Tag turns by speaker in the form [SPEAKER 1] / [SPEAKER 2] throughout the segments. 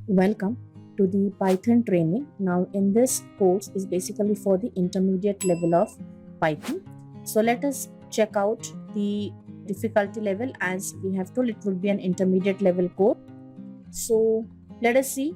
[SPEAKER 1] Welcome to the Python training. Now in this course is basically for the intermediate level of Python. So let us check out the difficulty level. As we have told, it will be an intermediate level course. So let us see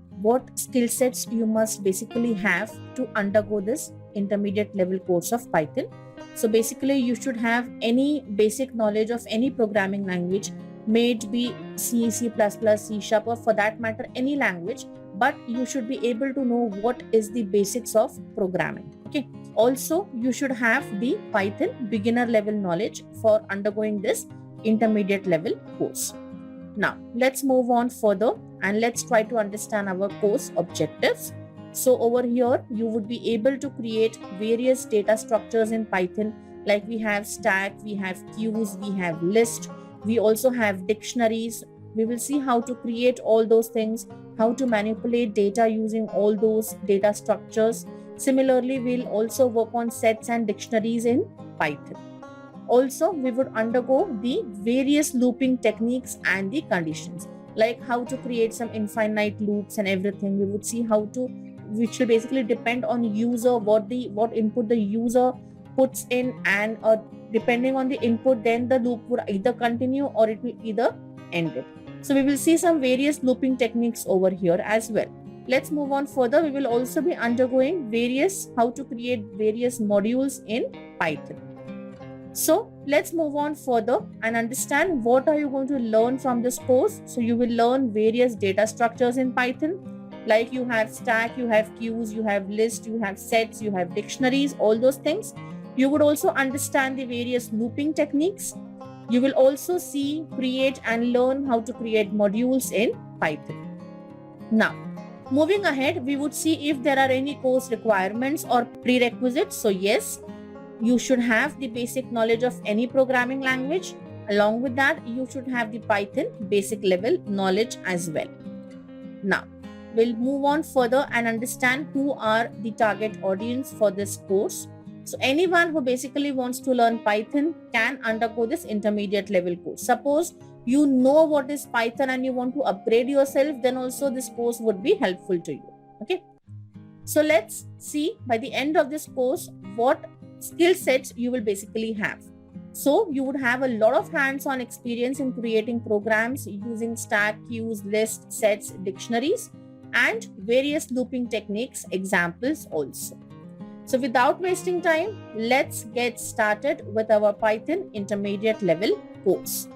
[SPEAKER 1] what skill sets you must basically have to undergo this intermediate level course of Python. So basically you should have any basic knowledge of any programming language, may it be C, C++, C Sharp, or for that matter any language, but you should be able to know what is the basics of programming. Okay. Also, you should have the Python beginner level knowledge for undergoing this intermediate level course. Now, let's move on further and let's try to understand our course objectives. So over here, you would be able to create various data structures in Python, like we have stack, we have queues, we have list, we also have dictionaries. We will see how to create all those things, how to manipulate data using all those data structures. Similarly, we'll also work on sets and dictionaries in Python. Also, we would undergo the various looping techniques and the conditions, like how to create some infinite loops and everything. We would see how to, which will basically depend on user, what input the user puts in, and depending on the input, then the loop would either continue or it will either end it. So we will see some various looping techniques over here as well. Let's move on further. We will also be undergoing how to create various modules in Python. So let's move on further and understand what are you going to learn from this course. So you will learn various data structures in Python, like you have stack, you have queues, you have list, you have sets, you have dictionaries, all those things. You would also understand the various looping techniques. You will also see, create and learn how to create modules in Python. Now, moving ahead, we would see if there are any course requirements or prerequisites. So yes, you should have the basic knowledge of any programming language. Along with that, you should have the Python basic level knowledge as well. Now, we'll move on further and understand who are the target audience for this course. So anyone who basically wants to learn Python can undergo this intermediate level course. Suppose you know what is Python and you want to upgrade yourself, then also this course would be helpful to you. Okay. So let's see by the end of this course what skill sets you will basically have. So you would have a lot of hands-on experience in creating programs using stack, queues, lists, sets, dictionaries, and various looping techniques, examples also. So without wasting time, let's get started with our Python intermediate level course.